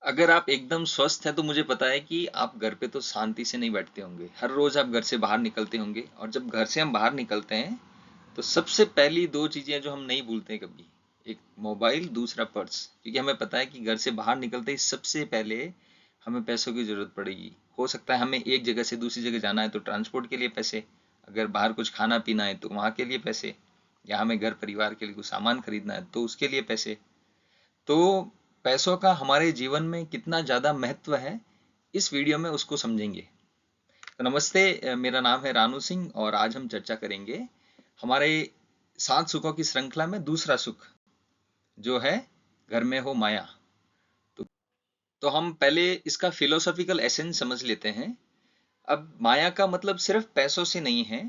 अगर आप एकदम स्वस्थ हैं तो मुझे पता है कि आप घर पे तो शांति से नहीं बैठते होंगे। हर रोज आप घर से बाहर निकलते होंगे, और जब घर से हम बाहर निकलते हैं तो सबसे पहली दो चीजें जो हम नहीं भूलते हैं कभी, एक मोबाइल, दूसरा पर्स। क्योंकि हमें पता है कि घर से बाहर निकलते ही सबसे पहले हमें पैसों की जरूरत पड़ेगी। हो सकता है हमें एक जगह से दूसरी जगह जाना है तो ट्रांसपोर्ट के लिए पैसे, अगर बाहर कुछ खाना पीना है तो वहां के लिए पैसे, या हमें घर परिवार के लिए कुछ सामान खरीदना है तो उसके लिए पैसे। तो पैसों का हमारे जीवन में कितना ज़्यादा महत्व है, इस वीडियो में उसको समझेंगे। तो नमस्ते, मेरा नाम है रानू सिंह और आज हम चर्चा करेंगे हमारे 7 सुखों की श्रृंखला में दूसरा सुख, जो है घर में हो माया। तो, तो हम पहले इसका फिलोसॉफिकल एसेंस समझ लेते हैं। अब माया का मतलब सिर्फ पैसों से नहीं है,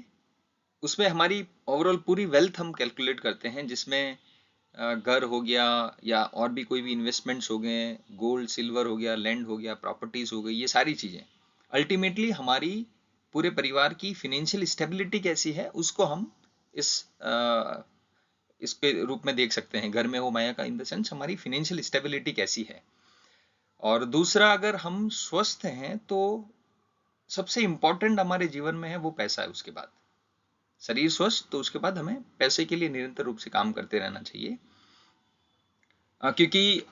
उसमें हमारी ओवरऑल पूरी वेल्थ हम कैलकुलेट करते हैं, जिसमें घर हो गया या और भी कोई भी इन्वेस्टमेंट्स हो गए, गोल्ड सिल्वर हो गया, लैंड हो गया, प्रॉपर्टीज हो गई, ये सारी चीजें अल्टीमेटली हमारी पूरे परिवार की फिनेंशियल स्टेबिलिटी कैसी है उसको हम इस इसके रूप में देख सकते हैं। घर में हो माया का इन द सेंस हमारी फिनेंशियल स्टेबिलिटी कैसी है। और दूसरा, अगर हम स्वस्थ हैं तो सबसे इंपॉर्टेंट हमारे जीवन में है वो पैसा है। उसके बाद शरीर स्वस्थ तो उसके बाद हमें पैसे के लिए निरंतर रूप से काम करते रहना चाहिए। क्योंकि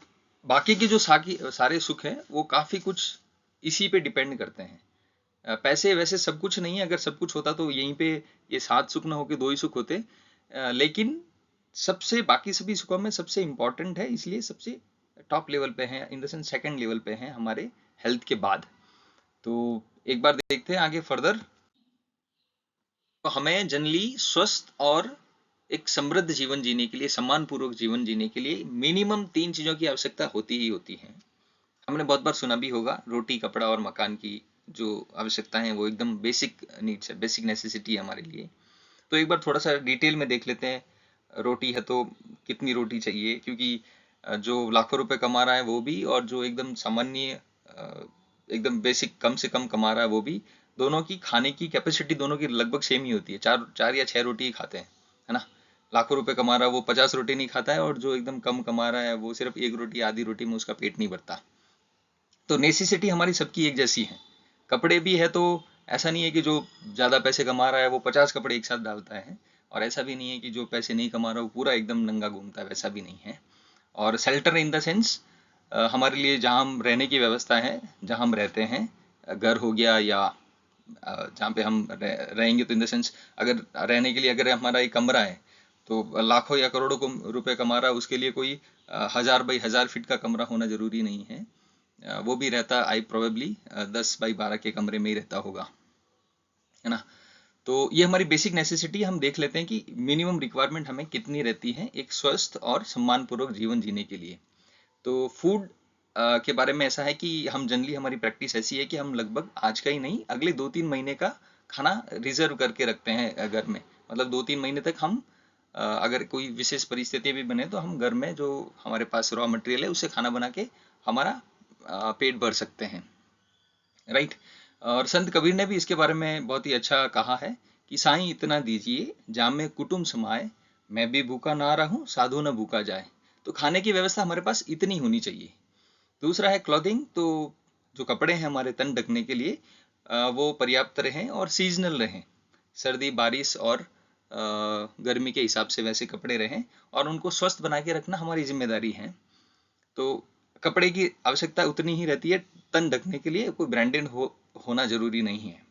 बाकी के जो सारे सुख हैं वो काफी कुछ इसी पे डिपेंड करते हैं। पैसे वैसे सब कुछ नहीं है, अगर सब कुछ होता तो यहीं पे ये 7 सुख ना होके 2 ही सुख होते। लेकिन सबसे बाकी सभी सुखों में सबसे इंपॉर्टेंट है, इसलिए सबसे टॉप लेवल पे है, in the sense second level पे है हमारे हेल्थ के बाद। तो एक बार देखते हैं आगे फर्दर। तो हमें जनरली स्वस्थ और एक समृद्ध जीवन जीने के लिए, सम्मान पूर्वक जीवन जीने के लिए मिनिमम 3 चीजों की आवश्यकता होती ही होती है। हमने बहुत बार सुना भी होगा, रोटी, कपड़ा और मकान की जो आवश्यकता है वो एकदम बेसिक नीड्स है, बेसिक नेसेसिटी है हमारे लिए। तो एक बार थोड़ा सा डिटेल में देख लेते हैं। रोटी है तो कितनी रोटी चाहिए, क्योंकि जो लाखों रुपए कमा रहा है वो भी, और जो एकदम सामान्य एकदम बेसिक कम से कम कमा रहा है वो भी, दोनों की खाने की कैपेसिटी दोनों की लगभग सेम ही होती है। चार चार या 6 रोटी ही खाते हैं, है ना। लाखों रुपए कमा रहा है वो 50 रोटी नहीं खाता है, और जो एकदम कम कमा रहा है वो सिर्फ एक रोटी, आधी रोटी में उसका पेट नहीं भरता। तो नेसेसिटी हमारी सबकी एक जैसी है। कपड़े भी है तो ऐसा नहीं है कि जो ज्यादा पैसे कमा रहा है वो 50 कपड़े एक साथ डालता है, और ऐसा भी नहीं है कि जो पैसे नहीं कमा रहा वो पूरा एकदम नंगा घूमता है, वैसा भी नहीं है। और शेल्टर इन द सेंस हमारे लिए जहाँ हम रहने की व्यवस्था है, जहाँ हम रहते हैं, घर हो गया या जहाँ पे हम रहेंगे, तो इन द सेंस अगर रहने के लिए अगर हमारा एक कमरा है तो लाखों या करोड़ों रुपए कमा रहा है, उसके लिए कोई 1000 बाई 1000 फीट का कमरा होना जरूरी नहीं है। वो भी रहता, आई प्रोबेबली 10 बाई 12 के कमरे में ही रहता होगा, है ना। तो ये हमारी बेसिक नेसेसिटी हम देख लेते हैं कि मिनिमम रिक्वायरमेंट हमें कितनी रहती है एक स्वस्थ और सम्मानपूर्वक जीवन जीने के लिए। तो फूड के बारे में ऐसा है कि हम जनरली, हमारी प्रैक्टिस ऐसी है कि हम लगभग आज का ही नहीं, अगले 2-3 महीने का खाना रिजर्व करके रखते हैं घर में। मतलब 2-3 महीने तक हम अगर कोई विशेष परिस्थिति भी बने तो हम घर में जो हमारे पास रॉ मटेरियल है उससे खाना बना के हमारा पेट भर सकते हैं, राइट। और संत कबीर ने भी इसके बारे में बहुत ही अच्छा कहा है कि साईं इतना दीजिए जामे कुटुंब समाए, मैं भी भूखा ना रहूं साधु न भूखा जाए। तो खाने की व्यवस्था हमारे पास इतनी होनी चाहिए। दूसरा है क्लॉथिंग, तो जो कपड़े हैं हमारे तन ढकने के लिए, वो पर्याप्त रहें और सीजनल रहें। सर्दी, बारिश और गर्मी के हिसाब से वैसे कपड़े रहें, और उनको स्वस्थ बना के रखना हमारी जिम्मेदारी है। तो कपड़े की आवश्यकता उतनी ही रहती है, तन ढकने के लिए कोई ब्रांडेड होना जरूरी नहीं है।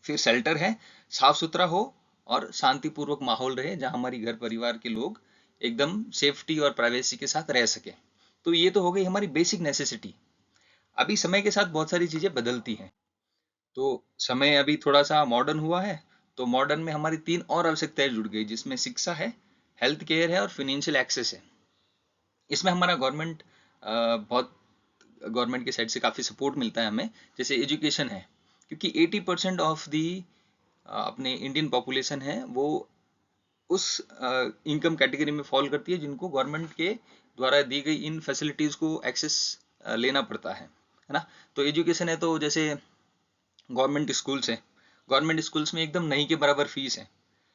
फिर शेल्टर है, साफ सुथरा हो और शांतिपूर्वक माहौल रहे, जहां हमारी घर परिवार के लोग एकदम सेफ्टी और प्राइवेसी के साथ रह सके। तो ये तो हो गई हमारी बेसिक नेसेसिटी। अभी समय के साथ बहुत सारी चीजें बदलती हैं, तो समय अभी थोड़ा सा मॉडर्न हुआ है। तो मॉडर्न में हमारी 3 और आवश्यकताएं जुड़ गई, जिसमें शिक्षा है, हेल्थ केयर है और फिनेंशियल एक्सेस है। इसमें हमारा बहुत गवर्नमेंट की साइड से काफ़ी सपोर्ट मिलता है हमें। जैसे एजुकेशन है, क्योंकि 80% ऑफ दी अपने इंडियन पॉपुलेशन है वो उस इनकम कैटेगरी में फॉल करती है जिनको गवर्नमेंट के द्वारा दी गई इन फैसिलिटीज़ को एक्सेस लेना पड़ता है ना। तो एजुकेशन है तो जैसे गवर्नमेंट स्कूल्स है, गवर्नमेंट स्कूल्स में एकदम नहीं के बराबर फीस है,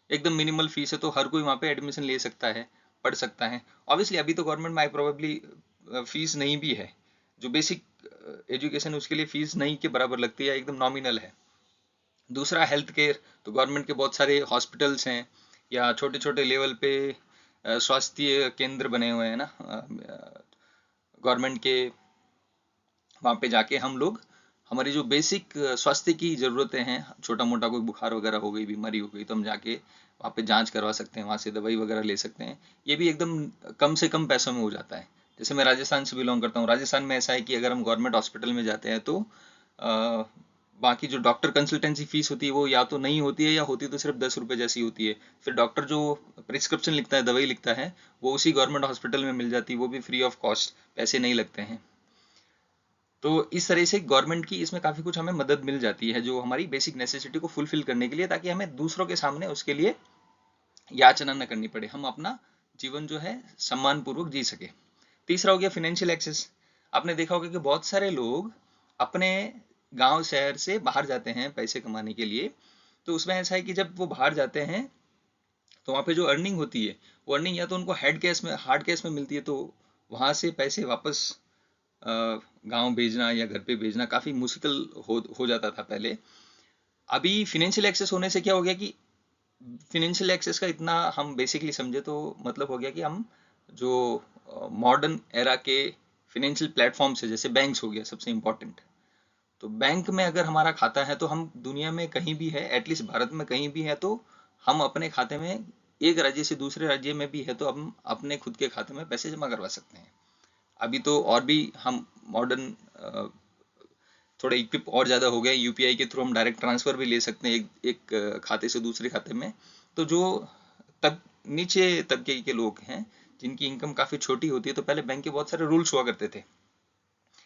एकदम मिनिमल फीस है, तो हर कोई वहाँ पे एडमिशन ले सकता है, पढ़ सकता है। ऑब्वियसली अभी तो गवर्नमेंट में प्रोबेबली फीस नहीं भी है, जो बेसिक एजुकेशन उसके लिए फीस नहीं के बराबर लगती है, एकदम नॉमिनल है। दूसरा हेल्थ केयर, तो गवर्नमेंट के बहुत सारे हॉस्पिटल्स हैं या छोटे छोटे लेवल पे स्वास्थ्य केंद्र बने हुए हैं ना गवर्नमेंट के। वहाँ पे जाके हम लोग हमारी जो बेसिक स्वास्थ्य की ज़रूरतें हैं, छोटा मोटा कोई बुखार वगैरह हो गई, बीमारी हो गई, तो हम जाके वहाँ पे जांच करवा सकते हैं, वहाँ से दवाई वगैरह ले सकते हैं। ये भी एकदम कम से कम पैसों में हो जाता है। जैसे मैं राजस्थान से बिलोंग करता हूँ, राजस्थान में ऐसा है कि अगर हम गवर्नमेंट हॉस्पिटल में जाते हैं तो बाकी जो डॉक्टर कंसल्टेंसी फीस होती है वो या तो नहीं होती है या होती तो सिर्फ 10 रुपये जैसी होती है। फिर डॉक्टर जो प्रिस्क्रिप्शन लिखता है, दवाई लिखता है, वो उसी गवर्नमेंट हॉस्पिटल में मिल जाती है, वो भी फ्री ऑफ कॉस्ट, पैसे नहीं लगते हैं। तो इस तरह से गवर्नमेंट की इसमें काफ़ी कुछ हमें मदद मिल जाती है, जो हमारी बेसिक नेसेसिटी को फुलफिल करने के लिए, ताकि हमें दूसरों के सामने उसके लिए याचना न करनी पड़े, हम अपना जीवन जो है सम्मान पूर्वक जी सके। तीसरा हो गया फिनेंशियल एक्सेस। आपने देखा होगा कि बहुत सारे लोग अपने गांव शहर से बाहर जाते हैं पैसे कमाने के लिए। तो उसमें ऐसा है कि जब वो बाहर जाते हैं तो वहाँ पे जो अर्निंग होती है, वो अर्निंग या तो उनको हार्ड कैश में मिलती है, तो वहाँ से पैसे वापस गांव भेजना या घर पे भेजना काफ़ी मुश्किल हो जाता था पहले। अभी फिनेंशियल एक्सेस होने से क्या हो गया कि फिनेंशियल एक्सेस का इतना हम बेसिकली समझे तो मतलब हो गया कि हम जो मॉडर्न एरा के फिनेंशियल प्लेटफॉर्म्स है, जैसे बैंक्स हो गया सबसे इम्पोर्टेंट। तो बैंक में अगर हमारा खाता है तो हम दुनिया में कहीं भी है, एटलीस्ट भारत में कहीं भी है, तो हम अपने खाते में एक राज्य से दूसरे राज्य में भी है तो हम अपने खुद के खाते में पैसे जमा करवा सकते हैं। अभी तो और भी हम मॉडर्न थोड़े इक्विप और ज़्यादा हो गए, यूपीआई के थ्रू हम डायरेक्ट ट्रांसफ़र भी ले सकते हैं एक खाते से दूसरे खाते में। तो जो तब नीचे तबके के लोग हैं जिनकी इनकम काफ़ी छोटी होती है, तो पहले बैंक के बहुत सारे रूल्स हुआ करते थे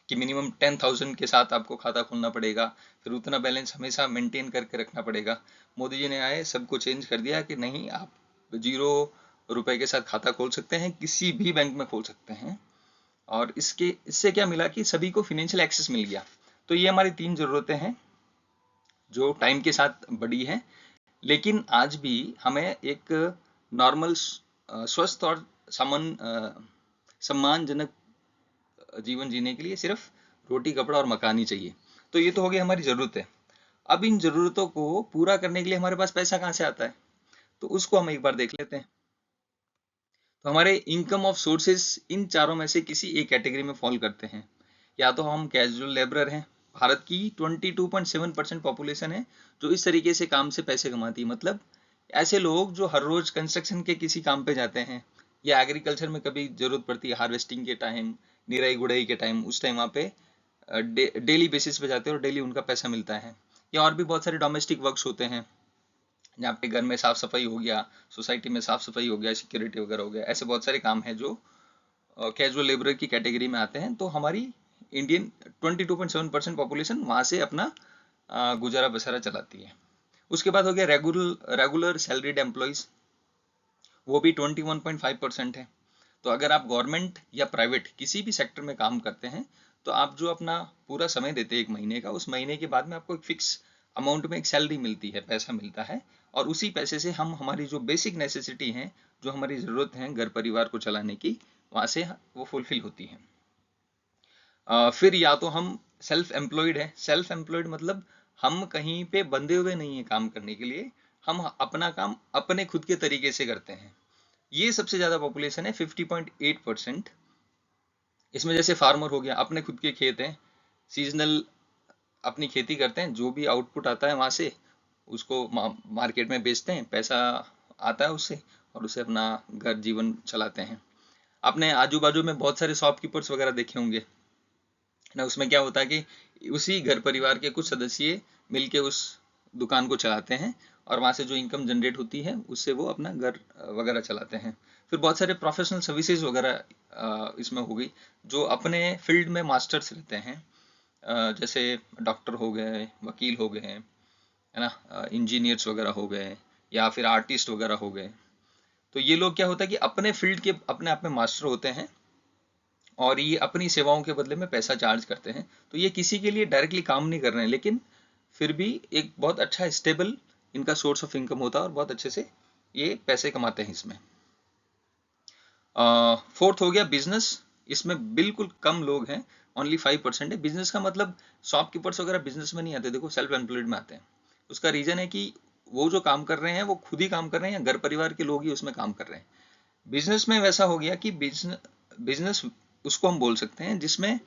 कि मिनिमम 10,000 के साथ आपको खाता खोलना पड़ेगा, फिर उतना बैलेंस हमेशा मेंटेन करके रखना पड़ेगा। मोदी जी ने आए सबको चेंज कर दिया कि नहीं, आप 0 रुपए के साथ खाता खोल सकते हैं, किसी भी बैंक में खोल सकते हैं। और इससे क्या मिला कि सभी को फिनेंशियल एक्सेस मिल गया। तो ये हमारी 3 ज़रूरतें हैं जो टाइम के साथ बढ़ी हैं, लेकिन आज भी हमें एक नॉर्मल स्वस्थ और सम्मानजनक जीवन जीने के लिए सिर्फ रोटी कपड़ा और मकान ही चाहिए। तो ये तो हो गई हमारी ज़रूरत है। अब इन ज़रूरतों को पूरा करने के लिए हमारे पास पैसा कहाँ से आता है, तो उसको हम एक बार देख लेते हैं। तो हमारे इनकम ऑफ सोर्सेज इन चारों में से किसी एक कैटेगरी में फॉल करते हैं। या तो हम कैजुअल लेबरर हैं, भारत की 22.7% पॉपुलेशन है जो इस तरीके से काम से पैसे कमाती है। मतलब ऐसे लोग जो हर रोज कंस्ट्रक्शन के किसी काम पे जाते हैं, या एग्रीकल्चर में कभी जरूरत पड़ती है हार्वेस्टिंग के टाइम, निराई गुड़ाई के टाइम, उस टाइम वहाँ पे डेली बेसिस पे जाते हैं और डेली उनका पैसा मिलता है। या और भी बहुत सारे डोमेस्टिक वर्क्स होते हैं जहाँ पे घर में साफ सफाई हो गया, सोसाइटी में साफ सफाई हो गया, सिक्योरिटी वगैरह हो गया, ऐसे बहुत सारे काम हैं जो कैजुअल लेबर की कैटेगरी में आते हैं। तो हमारी इंडियन 22.7% पॉपुलेशन वहाँ से अपना गुजारा बसारा चलाती है। उसके बाद हो गया रेगुलर सैलरीड एम्प्लॉयज़, वो भी 21.5% है। तो अगर आप गवर्नमेंट या प्राइवेट किसी भी सेक्टर में काम करते हैं, तो आप जो अपना पूरा समय देते हैं 1 महीने का, उस महीने के बाद में आपको एक फिक्स अमाउंट में एक सैलरी मिलती है, पैसा मिलता है, और उसी पैसे से हम हमारी जो बेसिक नेसेसिटी हैं, जो हमारी ज़रूरत है घर परिवार को चलाने की, वहाँ से वो फुलफिल होती है। फिर या तो हम सेल्फ एम्प्लॉयड है। सेल्फ एम्प्लॉयड मतलब हम कहीं पे बंधे हुए नहीं है काम करने के लिए, हम अपना काम अपने खुद के तरीके से करते हैं। ये सबसे ज़्यादा पॉपुलेशन है, 50.8%। इसमें जैसे फार्मर हो गया, अपने खुद के खेत हैं, सीजनल अपनी खेती करते हैं, जो भी आउटपुट आता है वहाँ से उसको मार्केट में बेचते हैं, पैसा आता है उससे, और उससे अपना घर जीवन चलाते हैं। आपने आजू बाजू में बहुत सारे शॉपकीपर्स वगैरह देखे होंगे ना, उसमें क्या होता है कि उसी घर परिवार के कुछ सदस्य मिलके उस दुकान को चलाते हैं, और वहाँ से जो इनकम जनरेट होती है उससे वो अपना घर वगैरह चलाते हैं। फिर बहुत सारे प्रोफेशनल सर्विसेज वगैरह इसमें हो गई, जो अपने फील्ड में मास्टर्स रहते हैं, जैसे डॉक्टर हो गए, वकील हो गए, है ना, इंजीनियर्स वगैरह हो गए, या फिर आर्टिस्ट वगैरह हो गए। तो ये लोग क्या होता है कि अपने फील्ड के अपने आप में मास्टर होते हैं, और ये अपनी सेवाओं के बदले में पैसा चार्ज करते हैं। तो ये किसी के लिए डायरेक्टली काम नहीं कर रहे हैं, लेकिन फिर भी एक बहुत अच्छा स्टेबल इनका सोर्स ऑफ इनकम होता है, और बहुत अच्छे से ये पैसे कमाते हैं इसमें। फोर्थ हो गया बिजनेस, इसमें बिल्कुल कम लोग हैं, ओनली 5% है। बिजनेस का मतलब शॉपकीपर्स वगैरह बिजनेस में नहीं आते, देखो सेल्फ एम्प्लॉयड में आते हैं। उसका रीजन है कि वो जो काम कर रहे हैं वो खुद ही काम कर रहे हैं या घर परिवार के लोग ही उसमें काम कर रहे हैं। बिजनेस में वैसा हो गया कि बिजनेस उसको हम बोल सकते हैं जिसमें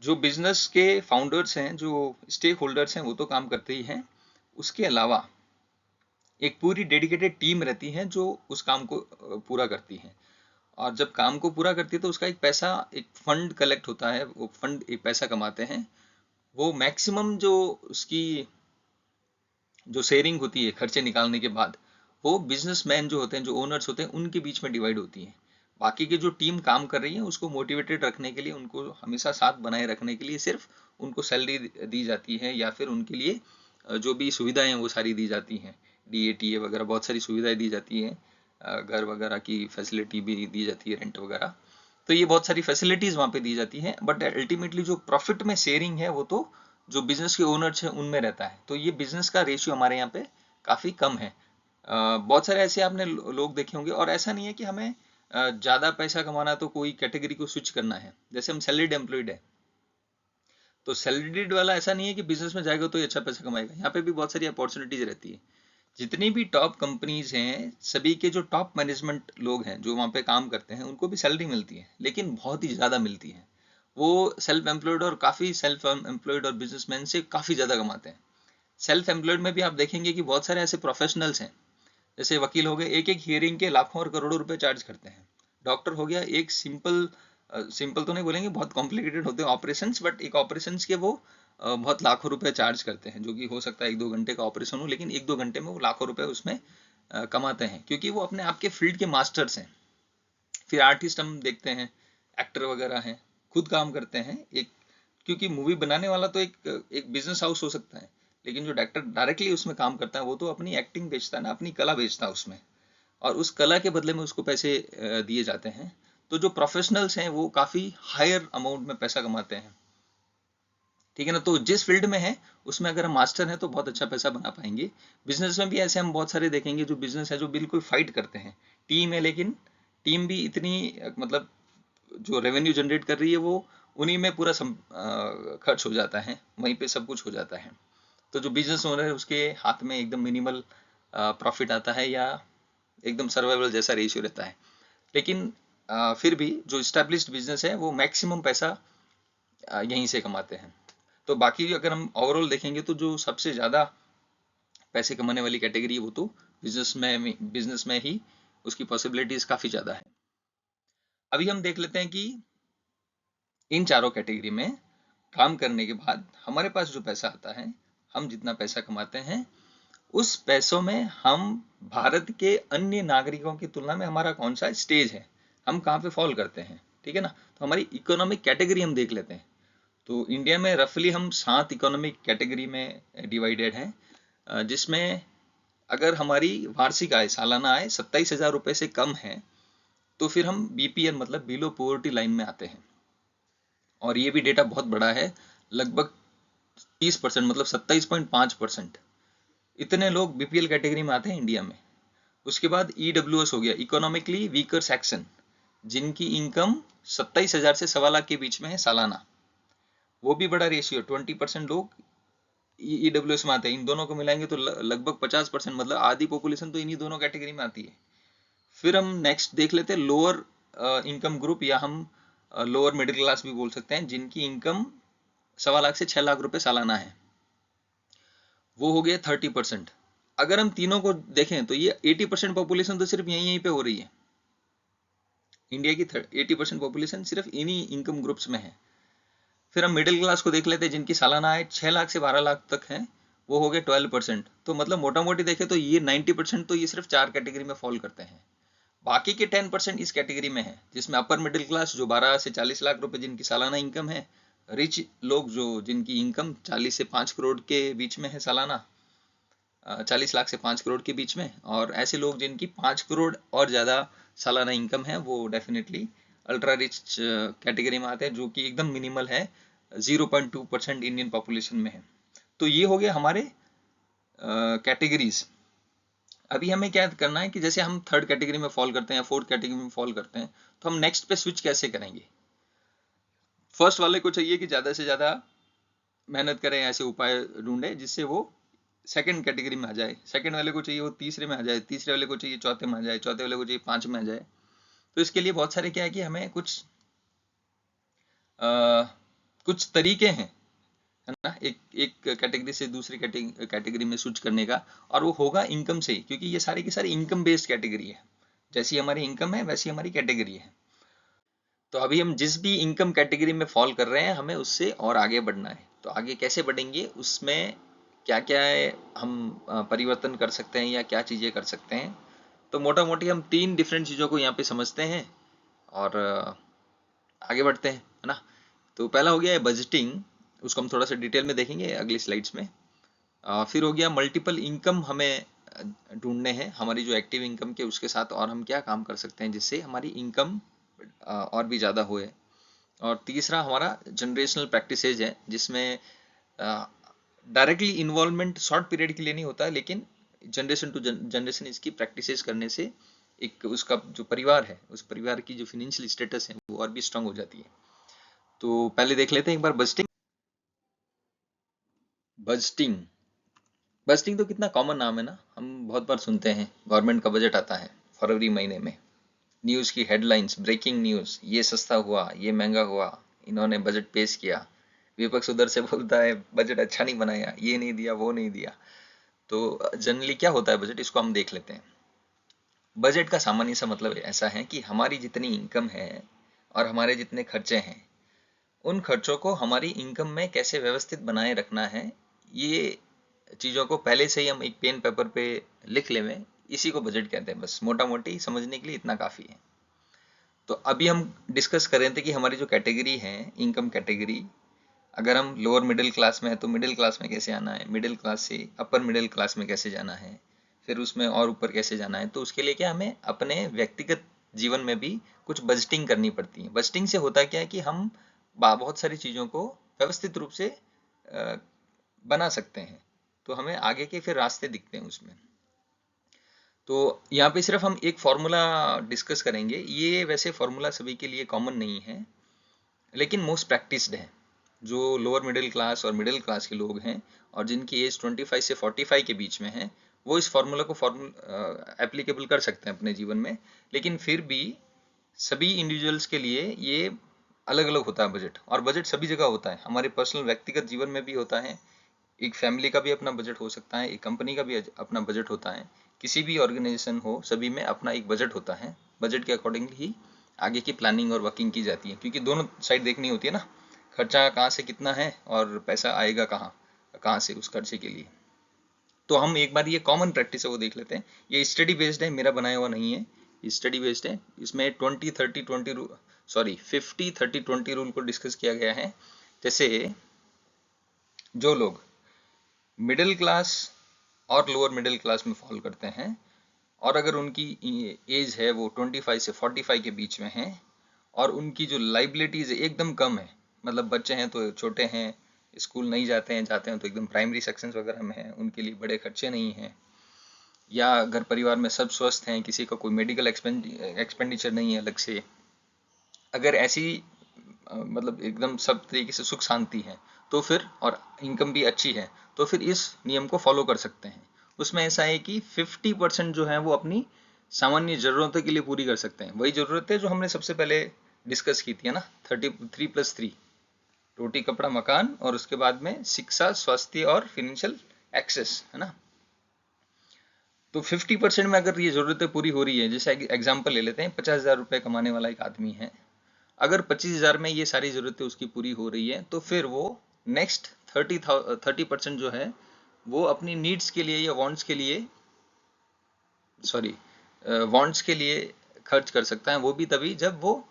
जो बिजनेस के फाउंडर्स हैं, जो स्टेक होल्डर्स हैं, वो तो काम करते ही हैं, उसके अलावा एक पूरी डेडिकेटेड टीम रहती है जो उस काम को पूरा करती है। और जब काम को पूरा करती है तो उसका एक पैसा, एक फंड कलेक्ट होता है, वो फंड एक पैसा कमाते हैं। वो मैक्सिमम जो उसकी जो शेयरिंग होती है खर्चे निकालने के बाद, वो बिजनेसमैन जो होते हैं, जो ओनर्स होते हैं, उनके बीच में डिवाइड होती है। बाकी की जो टीम काम कर रही है उसको मोटिवेटेड रखने के लिए, उनको हमेशा साथ बनाए रखने के लिए सिर्फ उनको सैलरी दी जाती है, या फिर उनके लिए जो भी सुविधाएं हैं वो सारी दी जाती हैं, DA TA वगैरह बहुत सारी सुविधाएं दी जाती हैं, घर वगैरह की फैसिलिटी भी दी जाती है, रेंट वगैरह। तो ये बहुत सारी फैसिलिटीज वहाँ पे दी जाती हैं, बट अल्टीमेटली जो प्रॉफिट में शेयरिंग है वो तो जो बिजनेस के ओनर्स हैं उनमें रहता है। तो ये बिजनेस का रेशियो हमारे यहाँ पे काफी कम है। बहुत सारे ऐसे आपने लोग देखे होंगे, और ऐसा नहीं है कि हमें ज्यादा पैसा कमाना है तो कोई कैटेगरी को स्विच करना है। जैसे हम सैलरीड एम्प्लॉयड है, तो सैलरीड वाला ऐसा नहीं है कि बिजनेस में जाएगा तो ये अच्छा पैसा कमाएगा, यहाँ पे भी बहुत सारी अपॉर्चुनिटीज रहती है। जितनी भी टॉप कंपनीज हैं, सभी के जो टॉप मैनेजमेंट लोग हैं जो वहाँ पे काम करते हैं, उनको भी सैलरी मिलती है, लेकिन बहुत ही ज़्यादा मिलती है। वो सेल्फ एम्प्लॉयड और काफ़ी सेल्फ एम्प्लॉयड और बिजनेसमैन से काफ़ी ज़्यादा कमाते हैं। सेल्फ एम्प्लॉयड में भी आप देखेंगे कि बहुत सारे ऐसे प्रोफेशनल्स हैं, जैसे वकील हो गए, एक एक हियरिंग के लाखों और करोड़ों रुपए चार्ज करते हैं। डॉक्टर हो गया, एक सिंपल सिंपल तो नहीं बोलेंगे, बहुत कॉम्प्लिकेटेड होते हैं ऑपरेशंस, बट एक ऑपरेशंस के वो बहुत लाखों रुपए चार्ज करते हैं, जो कि हो सकता है 1-2 घंटे का ऑपरेशन हो, लेकिन 1-2 घंटे में वो लाखों रुपए उसमें कमाते हैं, क्योंकि वो अपने आप के फील्ड के मास्टर्स हैं। फिर आर्टिस्ट हम देखते हैं, एक्टर वगैरह हैं, खुद काम करते हैं। एक, क्योंकि मूवी बनाने वाला तो एक बिजनेस हाउस हो सकता है, लेकिन जो डायरेक्टर डायरेक्टली उसमें काम करता है वो तो अपनी एक्टिंग बेचता है ना, अपनी कला बेचता है उसमें, और उस कला के बदले में उसको पैसे दिए जाते हैं। तो जो प्रोफेशनल्स हैं वो काफी हायर अमाउंट में पैसा कमाते हैं, ठीक है ना। तो जिस फील्ड में है उसमें अगर हम मास्टर हैं तो बहुत अच्छा पैसा बना पाएंगे। बिजनेस में भी ऐसे हम बहुत सारे देखेंगे जो बिजनेस है जो बिल्कुल फाइट करते हैं, टीम है, लेकिन टीम भी इतनी मतलब जो रेवेन्यू जनरेट कर रही है वो उन्हीं में पूरा खर्च हो जाता है, वहीं पे सब कुछ हो जाता है। तो जो बिजनेस ओनर है उसके हाथ में एकदम मिनिमल प्रॉफिट आता है, या एकदम सर्वाइवल जैसा रेशियो रहता है। लेकिन फिर भी जो स्टैब्लिश्ड बिजनेस है वो मैक्सिमम पैसा यहीं से कमाते हैं। तो बाकी अगर हम ओवरऑल देखेंगे तो जो सबसे ज़्यादा पैसे कमाने वाली कैटेगरी है वो तो बिजनेस में ही उसकी पॉसिबिलिटीज काफ़ी ज़्यादा है। अभी हम देख लेते हैं कि इन चारों कैटेगरी में काम करने के बाद हमारे पास जो पैसा आता है, हम जितना पैसा कमाते हैं, उस पैसों में हम भारत के अन्य नागरिकों की तुलना में हमारा कौन सा स्टेज है, हम कहाँ पे फॉल करते हैं, ठीक है ना। तो हमारी इकोनॉमिक कैटेगरी हम देख लेते हैं। तो इंडिया में रफली हम 7 इकोनॉमिक कैटेगरी में डिवाइडेड हैं, जिसमें अगर हमारी वार्षिक आय, सालाना आय 27,000 रुपए से कम है तो फिर हम BPL मतलब बिलो पॉवर्टी लाइन में आते हैं। और ये भी डेटा बहुत बड़ा है, लगभग 30% मतलब 27.5% इतने लोग BPL कैटेगरी में आते हैं इंडिया में। उसके बाद EWS हो गया, इकोनॉमिकली वीकर सेक्शन, जिनकी इनकम 27,000 से 1.25 लाख के बीच में है सालाना। वो भी बड़ा रेशियो, 20% लोग EWS में आते हैं। इन दोनों को मिलाएंगे तो लगभग 50%, मतलब आधी पॉपुलेशन तो इन्हीं दोनों कैटेगरी में आती है। फिर हम नेक्स्ट देख लेते हैं लोअर इनकम ग्रुप, या हम लोअर मिडिल क्लास भी बोल सकते हैं, जिनकी इनकम 1.25 लाख से 6 लाख रुपए सालाना है। वो हो गया 30%। अगर हम तीनों को देखें तो ये 80% पॉपुलेशन तो सिर्फ यहीं पे हो रही है। इंडिया की 80% पॉपुलेशन सिर्फ इन्हीं इनकम ग्रुप्स में है। फिर हम मिडिल क्लास को देख लेते हैं, जिनकी सालाना आय 6 लाख से 12 लाख तक है, वो हो गए 12%। तो मतलब मोटा मोटी देखें तो ये 90% तो ये सिर्फ 4 कैटेगरी में फॉल करते हैं। बाकी के 10% इस कैटेगरी में है, जिसमें अपर मिडिल क्लास जो 12 से 40 लाख रुपए जिनकी सालाना इनकम है, रिच लोग जो जिनकी इनकम 40 से 5 करोड़ के बीच में है सालाना, 40 लाख से 5 करोड़ के बीच में, और ऐसे लोग जिनकी 5 करोड़ और ज़्यादा सालाना इनकम है, वो डेफिनेटली अल्ट्रा रिच कैटेगरी में आते हैं, जो कि एकदम मिनिमल है, 0.2% इंडियन पॉपुलेशन में है। तो ये हो गया हमारे कैटेगरीज। अभी हमें क्या करना है कि जैसे हम थर्ड कैटेगरी में फॉल करते हैं, फोर्थ कैटेगरी में फॉल करते हैं, तो हम नेक्स्ट पे स्विच कैसे करेंगे। फर्स्ट वाले को चाहिए कि ज़्यादा से ज़्यादा मेहनत करें, ऐसे उपाय ढूंढे जिससे वो सेकंड कैटेगरी में आ जाए। सेकंड वाले को चाहिए वो तीसरे में आ जाए, तीसरे वाले को चाहिए चौथे में आ जाए, चौथे वाले को चाहिए 5 में आ जाए। तो इसके लिए बहुत सारे क्या है कि हमें कुछ तरीके हैं, है ना, एक एक कैटेगरी से दूसरी कैटेगरी में स्विच करने का। और वो होगा इनकम से ही, क्योंकि ये सारी की सारी इनकम बेस्ड कैटेगरी है। जैसी हमारी इनकम है वैसी हमारी कैटेगरी है। तो अभी हम जिस भी इनकम कैटेगरी में फॉल कर रहे हैं, हमें उससे और आगे बढ़ना है। तो आगे कैसे बढ़ेंगे, उसमें क्या क्या है हम परिवर्तन कर सकते हैं या क्या चीज़ें कर सकते हैं। तो मोटा मोटी हम 3 डिफरेंट चीज़ों को यहाँ पे समझते हैं और आगे बढ़ते हैं, है ना। तो पहला हो गया है बजटिंग, उसको हम थोड़ा सा डिटेल में देखेंगे अगली स्लाइड्स में। फिर हो गया मल्टीपल इनकम, हमें ढूंढने हैं हमारी जो एक्टिव इनकम के उसके साथ और हम क्या काम कर सकते हैं जिससे हमारी इनकम और भी ज़्यादा होए। और तीसरा हमारा जनरेशनल प्रैक्टिसेज है, जिसमें डायरेक्टली इन्वॉल्वमेंट शॉर्ट पीरियड के लिए नहीं होता है, लेकिन जनरेशन टू जनरेशन इसकी प्रैक्टिसेस करने से एक उसका जो परिवार है उस परिवार की जो फिनेंशियल स्टेटस है वो और भी स्ट्रांग हो जाती है। तो पहले देख लेते हैं एक बार बजटिंग। बजटिंग बजटिंग तो कितना कॉमन नाम है ना, हम बहुत बार सुनते हैं। गवर्नमेंट का बजट आता है फरवरी महीने में, न्यूज़ की हेडलाइंस, ब्रेकिंग न्यूज़, ये सस्ता हुआ, ये महंगा हुआ, इन्होंने बजट पेश किया। विपक्ष उधर से बोलता है बजट अच्छा नहीं बनाया, ये नहीं दिया, वो नहीं दिया। तो जनरली क्या होता है बजट, इसको हम देख लेते हैं। बजट का सामान्य सा मतलब ऐसा है कि हमारी जितनी इनकम है और हमारे जितने खर्चे हैं, उन खर्चों को हमारी इनकम में कैसे व्यवस्थित बनाए रखना है, ये चीज़ों को पहले से ही हम एक पेन पेपर पे लिख लें, इसी को बजट कहते हैं। बस मोटा मोटी समझने के लिए इतना काफ़ी है। तो अभी हम डिस्कस कर रहे थे कि हमारी जो कैटेगरी है इनकम कैटेगरी, अगर हम लोअर मिडिल क्लास में है तो मिडिल क्लास में कैसे आना है, मिडिल क्लास से अपर मिडिल क्लास में कैसे जाना है, फिर उसमें और ऊपर कैसे जाना है। तो उसके लिए क्या हमें अपने व्यक्तिगत जीवन में भी कुछ बजटिंग करनी पड़ती है। बजटिंग से होता क्या है कि हम बहुत सारी चीज़ों को व्यवस्थित रूप से बना सकते हैं, तो हमें आगे के फिर रास्ते दिखते हैं उसमें। तो यहाँ पे सिर्फ हम एक फॉर्मूला डिस्कस करेंगे, ये वैसे फॉर्मूला सभी के लिए कॉमन नहीं है, लेकिन मोस्ट प्रैक्टिस्ड है। जो लोअर मिडिल क्लास और मिडिल क्लास के लोग हैं और जिनकी एज 25 से 45 के बीच में है, वो इस फॉर्मूला को एप्लीकेबल कर सकते हैं अपने जीवन में। लेकिन फिर भी सभी इंडिविजुअल्स के लिए ये अलग अलग होता है बजट, और बजट सभी जगह होता है। हमारे पर्सनल व्यक्तिगत जीवन में भी होता है, एक फैमिली का भी अपना बजट हो सकता है, एक कंपनी का भी अपना बजट होता है, किसी भी ऑर्गेनाइजेशन हो सभी में अपना एक बजट होता है। बजट के अकॉर्डिंगली ही आगे की प्लानिंग और वर्किंग की जाती है, क्योंकि दोनों साइड देखनी होती है ना, खर्चा कहाँ से कितना है और पैसा आएगा कहाँ कहाँ से उस खर्चे के लिए। तो हम एक बार ये कॉमन प्रैक्टिस है वो देख लेते हैं। ये स्टडी बेस्ड है, मेरा बनाया हुआ नहीं है, स्टडी बेस्ड है। इसमें 50-30-20 रूल को डिस्कस किया गया है। जैसे जो लोग मिडिल क्लास और लोअर मिडिल क्लास में फॉल करते हैं, और अगर उनकी एज है वो 25 से 45 के बीच में है, और उनकी जो लाइबिलिटीज एकदम कम है, मतलब बच्चे हैं तो छोटे हैं, स्कूल नहीं जाते हैं, जाते हैं तो एकदम प्राइमरी सेक्शन वगैरह में हैं, उनके लिए बड़े खर्चे नहीं हैं, या घर परिवार में सब स्वस्थ हैं, किसी का कोई मेडिकल एक्सपेंडिचर नहीं है अलग से, अगर ऐसी मतलब एकदम सब तरीके से सुख शांति है, तो फिर और इनकम भी अच्छी है, तो फिर इस नियम को फॉलो कर सकते हैं। उसमें ऐसा है कि 50% जो है वो अपनी सामान्य जरूरतों के लिए पूरी कर सकते हैं। वही जरूरतें जो हमने सबसे पहले डिस्कस की थी, है ना, 33+3, रोटी कपड़ा मकान, और उसके बाद में शिक्षा, स्वास्थ्य और फिनेंशियल एक्सेस, है ना। तो 50% में अगर ये जरूरतें पूरी हो रही है, जैसे एग्जाम्पल ले लेते हैं, 50,000 रुपये कमाने वाला एक आदमी है, अगर 25,000 में ये सारी जरूरतें उसकी पूरी हो रही है, तो फिर वो नेक्स्ट 30% जो है वो अपनी नीड्स के लिए या वांट्स के लिए, सॉरी, वांट्स के लिए खर्च कर सकता है। वो भी तभी जब वो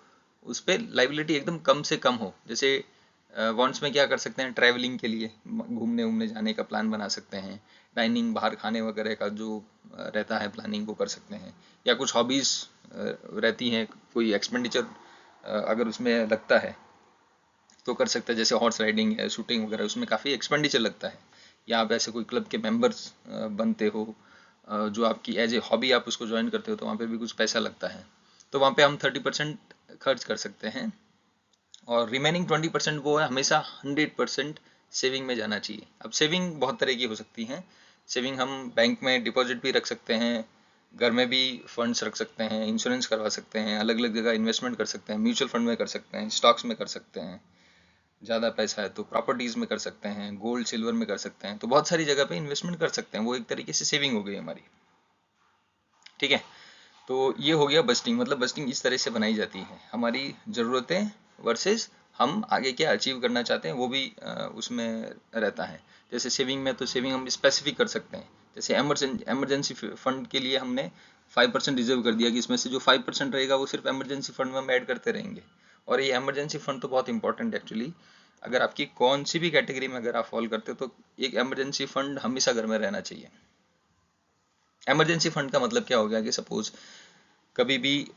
उस पर लाइबिलिटी एकदम कम से कम हो। जैसे वांट्स में क्या कर सकते हैं, ट्रैवलिंग के लिए घूमने घूमने जाने का प्लान बना सकते हैं, डाइनिंग बाहर खाने वगैरह का जो रहता है प्लानिंग वो कर सकते हैं, या कुछ हॉबीज़ रहती हैं, कोई एक्सपेंडिचर अगर उसमें लगता है तो कर सकते हैं, जैसे हॉर्स राइडिंग है, शूटिंग वगैरह, उसमें काफ़ी एक्सपेंडिचर लगता है। या आप ऐसे कोई क्लब के मेंबर्स बनते हो, जो आपकी एज ए हॉबी आप उसको ज्वाइन करते हो, तो वहाँ पे भी कुछ पैसा लगता है, तो वहाँ पे हम 30% खर्च कर सकते हैं। और रिमेनिंग 20% वो है हमेशा 100% सेविंग में जाना चाहिए। अब सेविंग बहुत तरह की हो सकती हैं। सेविंग हम बैंक में डिपॉजिट भी रख सकते हैं, घर में भी फंड्स रख सकते हैं, इंश्योरेंस करवा सकते हैं, अलग अलग जगह इन्वेस्टमेंट कर सकते हैं, म्यूचुअल फंड में कर सकते हैं, स्टॉक्स में कर सकते हैं, ज़्यादा पैसा है तो प्रॉपर्टीज़ में कर सकते हैं, गोल्ड सिल्वर में कर सकते हैं। तो बहुत सारी जगह पे इन्वेस्टमेंट कर सकते हैं, वो एक तरीके से सेविंग हो गई हमारी। ठीक है, तो ये हो गया बजटिंग। मतलब बजटिंग इस तरह से बनाई जाती है, हमारी ज़रूरतें वर्सेस हम आगे क्या अचीव करना चाहते हैं वो भी उसमें रहता है। जैसे सेविंग में, तो सेविंग हम स्पेसिफिक कर सकते हैं। जैसे एमरजेंसी फंड के लिए हमने 5% रिजर्व कर दिया कि इसमें से जो 5% रहेगा वो सिर्फ एमरजेंसी फंड में हम ऐड करते रहेंगे। और ये एमरजेंसी फंड तो बहुत इंपॉर्टेंट है एक्चुअली। अगर आपकी कौन सी भी कैटेगरी में अगर आप फॉल करते हो तो एक एमरजेंसी फंड हमेशा घर में रहना चाहिए। एमरजेंसी फंड का मतलब क्या हो गया कि सपोज कभी भी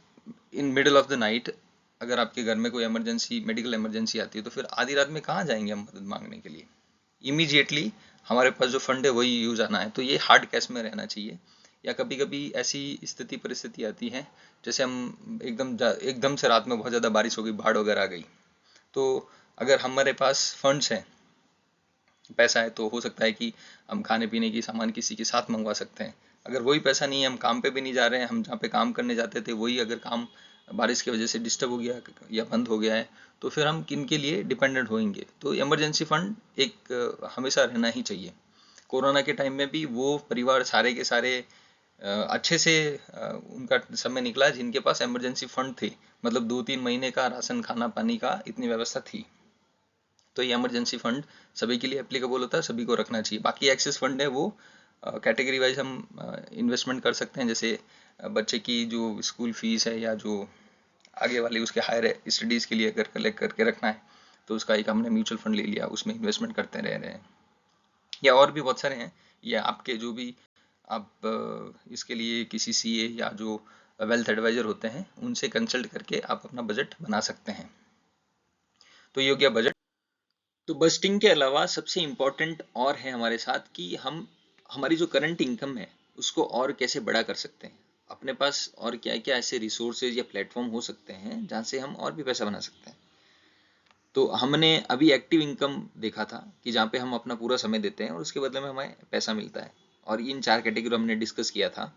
in middle of the night अगर आपके घर में कोई इमरजेंसी, मेडिकल इमरजेंसी आती है, तो फिर आधी रात में कहाँ जाएंगे हम मदद मांगने के लिए। इमीडिएटली हमारे पास जो फंड है वही यूज आना है, तो ये हार्ड कैश में रहना चाहिए। या कभी कभी ऐसी स्थिति परिस्थिति आती है, जैसे हम एकदम से रात में बहुत ज़्यादा बारिश हो गई, बाढ़ वगैरह आ गई, तो अगर हमारे पास फंड्स हैं, पैसा है, तो हो सकता है कि हम खाने पीने की सामान किसी के साथ मंगवा सकते हैं। अगर वही पैसा नहीं है, हम काम पे भी नहीं जा रहे हैं, हम जहाँ पे काम करने जाते थे वही अगर काम बारिश की वजह से डिस्टर्ब हो गया या बंद हो गया है, तो फिर हम किन के लिए डिपेंडेंट होंगे। तो इमरजेंसी फंड एक हमेशा रहना ही चाहिए। कोरोना के टाइम में भी वो परिवार सारे के सारे अच्छे से उनका समय निकला जिनके पास इमरजेंसी फंड थे। मतलब 2-3 महीने का राशन, खाना पानी का इतनी व्यवस्था थी। तो ये इमरजेंसी फंड सभी के लिए एप्लीकेबल होता है, सभी को रखना चाहिए। बाकी एक्सेस फंड है वो कैटेगरी वाइज हम इन्वेस्टमेंट कर सकते हैं। जैसे बच्चे की जो स्कूल फीस है या जो आगे वाली उसके हायर स्टडीज़ के लिए अगर कलेक्ट करके रखना है, तो उसका एक हमने म्यूचुअल फंड ले लिया, उसमें इन्वेस्टमेंट करते रह रहे हैं। या और भी बहुत सारे हैं, या आपके जो भी आप इसके लिए किसी सीए या जो वेल्थ एडवाइजर होते हैं उनसे कंसल्ट करके आप अपना बजट बना सकते हैं। तो ये हो गया बजट। तो बजटिंग के अलावा सबसे इम्पोर्टेंट और है हमारे साथ कि हम हमारी जो करंट इनकम है उसको और कैसे बड़ा कर सकते हैं। अपने पास और क्या क्या ऐसे रिसोर्सेज या प्लेटफॉर्म हो सकते हैं जहाँ से हम और भी पैसा बना सकते हैं। तो हमने अभी एक्टिव इनकम देखा था कि जहाँ पे हम अपना पूरा समय देते हैं और उसके बदले में हमें पैसा मिलता है। और इन 4 कैटेगरी हमने डिस्कस किया था,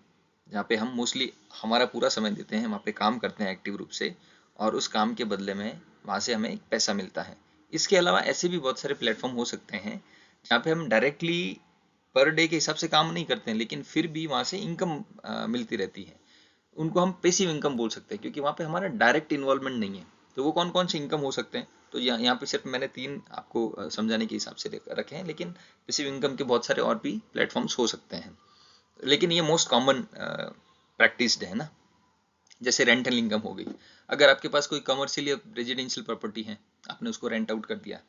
जहाँ पे हम मोस्टली हमारा पूरा समय देते हैं, वहाँ पे काम करते हैं एक्टिव रूप से, और उस काम के बदले में वहाँ से हमें पैसा मिलता है। इसके अलावा ऐसे भी बहुत सारे प्लेटफॉर्म हो सकते हैं जहाँ पे हम डायरेक्टली पर डे के हिसाब से काम नहीं करते हैं, लेकिन फिर भी वहाँ से इनकम मिलती रहती है। उनको हम पैसिव इनकम बोल सकते हैं, क्योंकि वहाँ पे हमारा डायरेक्ट इन्वॉल्वमेंट नहीं है। तो वो कौन कौन से इनकम हो सकते हैं, तो यहाँ पे सिर्फ मैंने 3 आपको समझाने के हिसाब से रखे हैं, लेकिन पैसिव इनकम के बहुत सारे और भी प्लेटफॉर्म्स हो सकते हैं। लेकिन ये मोस्ट कॉमन प्रैक्टिस्ड है ना। जैसे रेंटल इनकम हो गई। अगर आपके पास कोई कमर्शियल या रेजिडेंशियल प्रॉपर्टी है, आपने उसको रेंट आउट कर दिया,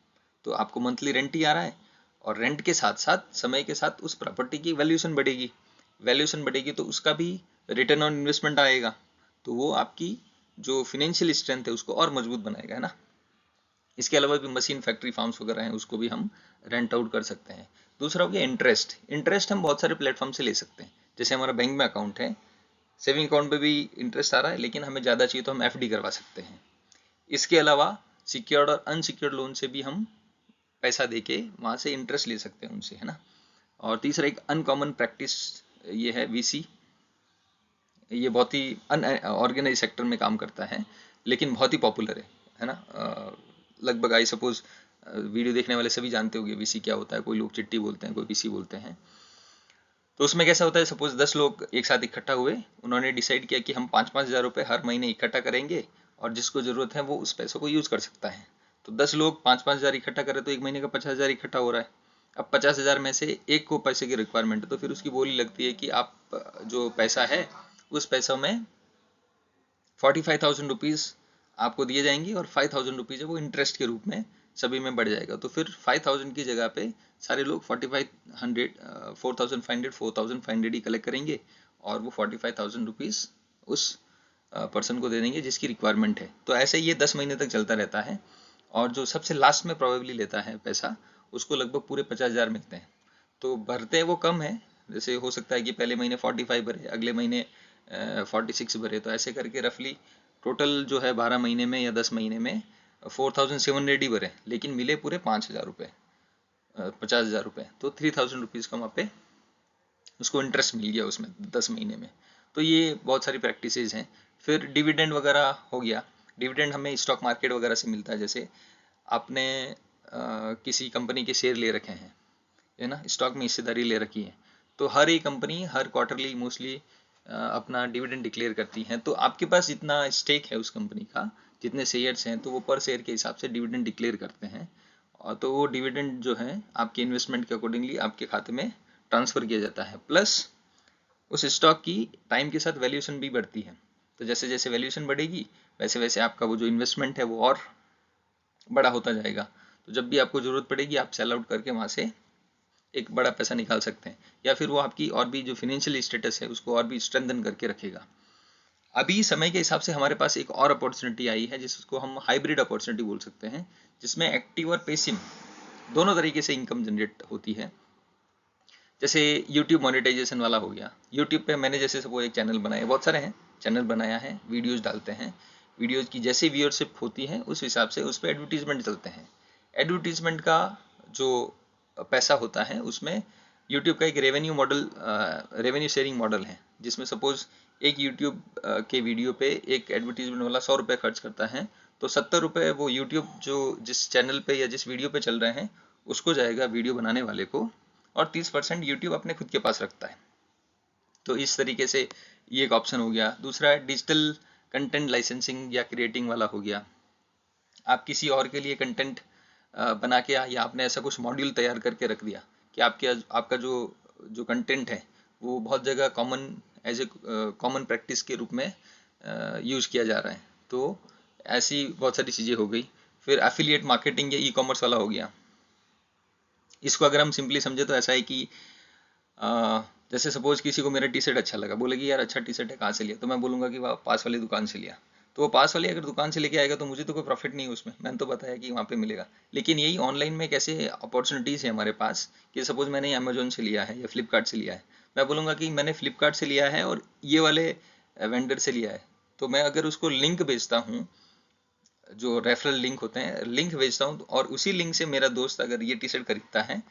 तो आपको मंथली रेंट ही आ रहा है, और रेंट के साथ साथ समय के साथ उस प्रॉपर्टी की वैल्यूएशन बढ़ेगी। वैल्यूएशन बढ़ेगी तो उसका भी रिटर्न ऑन इन्वेस्टमेंट आएगा, तो वो आपकी जो फिनेंशियल स्ट्रेंथ है उसको और मजबूत बनाएगा, है ना। इसके अलावा भी मशीन फैक्ट्री फार्म्स वगैरह हैं, उसको भी हम रेंट आउट कर सकते हैं। दूसरा हो गया इंटरेस्ट। इंटरेस्ट हम बहुत सारे प्लेटफॉर्म से ले सकते हैं। जैसे हमारा बैंक में अकाउंट है, सेविंग अकाउंट पे भी इंटरेस्ट आ रहा है, लेकिन हमें ज़्यादा चाहिए तो हम एफडी करवा सकते हैं। इसके अलावा सिक्योर्ड और अनसिक्योर्ड लोन से भी हम पैसा देके वहाँ से इंटरेस्ट ले सकते हैं उनसे, है ना। और तीसरा एक अनकॉमन प्रैक्टिस ये है वीसी। ये बहुत ही अनऑर्गेनाइज सेक्टर में काम करता है, लेकिन बहुत ही पॉपुलर है ना। लगभग आई सपोज वीडियो देखने वाले सभी जानते होंगे वीसी क्या होता है। कोई लोग चिट्टी बोलते हैं, कोई वीसी बोलते हैं। तो उसमें कैसा होता है, सपोज 10 लोग एक साथ इकट्ठा हुए, उन्होंने डिसाइड किया कि हम 5-5 हज़ार रुपये हर महीने इकट्ठा करेंगे, और जिसको ज़रूरत है वो उस पैसों को यूज़ कर सकता है। तो 10 लोग 5-5 हज़ार इकट्ठा करें तो एक महीने का 50,000 इकट्ठा हो रहा है। अब 50,000 में से एक को पैसे की रिक्वायरमेंट है, तो फिर उसकी बोली लगती है कि आप जो पैसा है उस पैसों में 45,000 रुपीज़ आपको दिए जाएंगे, और 5,000 रुपीज़ है वो इंटरेस्ट के रूप में सभी में बढ़ जाएगा। तो फिर 5,000 की जगह पे सारे लोग 4,500 4,500 ही कलेक्ट करेंगे, और वो 45,000 रुपीज़ उस पर्सन को दे देंगे जिसकी रिक्वायरमेंट है। तो ऐसे ये 10 महीने तक चलता रहता है, और जो सबसे लास्ट में प्रोबेबली लेता है पैसा, उसको लगभग पूरे 50,000 मिलते हैं। तो भरते वो कम है, जैसे हो सकता है कि पहले महीने 45 भरे, अगले महीने 46 भरे, तो ऐसे करके रफली टोटल जो है 12 महीने में या 10 महीने में 4700 ही भरे, लेकिन मिले पूरे 5000 रुपये, 50,000 रुपये, तो 3000 रुपीज़ का वहाँ पे उसको इंटरेस्ट मिल गया उसमें 10 महीने में। तो ये बहुत सारी प्रैक्टिसेस हैं। फिर डिविडेंड वगैरह हो गया। डिविडेंड हमें स्टॉक मार्केट वगैरह से मिलता है, जैसे आपने किसी कंपनी के शेयर ले रखे हैं, है ना, स्टॉक में हिस्सेदारी ले रखी है, तो हर एक कंपनी हर क्वार्टरली मोस्टली अपना डिविडेंड डिक्लेयर करती हैं। तो आपके पास जितना स्टेक है उस कंपनी का, जितने शेयर्स हैं, तो वो पर शेयर के हिसाब से डिविडेंड डिक्लेयर करते हैं। और तो वो डिविडेंड जो है आपके इन्वेस्टमेंट के अकॉर्डिंगली आपके खाते में ट्रांसफ़र किया जाता है। प्लस उस स्टॉक की टाइम के साथ वैल्यूएशन भी बढ़ती है। तो जैसे जैसे वैल्यूएशन बढ़ेगी, वैसे वैसे आपका वो जो इन्वेस्टमेंट है वो और बड़ा होता जाएगा। तो जब भी आपको ज़रूरत पड़ेगी, आप सेल आउट करके वहाँ से एक बड़ा पैसा निकाल सकते हैं, या फिर वो आपकी और भी जो फिनेंशियल स्टेटस है उसको और भी स्ट्रेंथन करके रखेगा। अभी समय के हिसाब से हमारे पास एक और अपॉर्चुनिटी आई है, जिसको हम हाइब्रिड अपॉर्चुनिटी बोल सकते हैं, जिसमें एक्टिव और पैसिव दोनों तरीके से इनकम जनरेट होती है। जैसे YouTube मोनेटाइजेशन वाला हो गया। YouTube पे मैंने जैसे वो एक चैनल बनाया, बहुत सारे हैं, चैनल बनाया है, वीडियोस डालते हैं, वीडियोस की जैसे व्यूअरशिप होती है उस हिसाब से उस पर एडवर्टीजमेंट चलते हैं। एडवर्टीजमेंट का जो पैसा होता है उसमें YouTube का एक revenue model, revenue sharing model है, जिसमें सपोज एक YouTube के वीडियो पे एक एडवर्टीजमेंट वाला 100 रुपये खर्च करता है, तो 70 रुपये वो YouTube जो जिस चैनल पे या जिस वीडियो पे चल रहे हैं उसको जाएगा, वीडियो बनाने वाले को, और 30% यूट्यूब अपने खुद के पास रखता है। तो इस तरीके से ये एक ऑप्शन हो गया। दूसरा है डिजिटल कंटेंट लाइसेंसिंग या क्रिएटिंग वाला हो गया। आप किसी और के लिए कंटेंट बना के या आपने ऐसा कुछ मॉड्यूल तैयार करके रख दिया कि आपका जो जो कंटेंट है वो बहुत जगह common as a common practice के रूप में यूज़ किया जा रहा है। तो ऐसी बहुत सारी चीज़ें हो गई। फिर एफिलिएट मार्केटिंग या ई कॉमर्स वाला हो गया। इसको अगर हम सिंपली समझे तो ऐसा है कि जैसे सपोज किसी को मेरा टी शर्ट अच्छा लगा, बोले कि यार अच्छा टी शर्ट है, कहाँ से लिया, तो मैं बोलूँगा कि वह पास वाली दुकान से लिया। तो वो पास वाली अगर दुकान से लेके आएगा तो मुझे तो कोई प्रॉफिट नहीं है उसमें, मैंने तो बताया कि वहाँ पे मिलेगा। लेकिन यही ऑनलाइन में कैसे अपॉर्चुनिटीज़ है हमारे पास कि सपोज मैंने अमेजोन से लिया है या फ्लिपकार्ट से लिया है, मैं बोलूँगा कि मैंने फ्लिपकार्ट से लिया है और ये वाले वेंडर से लिया है। तो मैं अगर उसको लिंक भेजता हूँ, जो रेफरल लिंक होते हैं, लिंक भेजता हूँ, और उसी लिंक से मेरा दोस्त अगर ये टी शर्ट खरीदता है,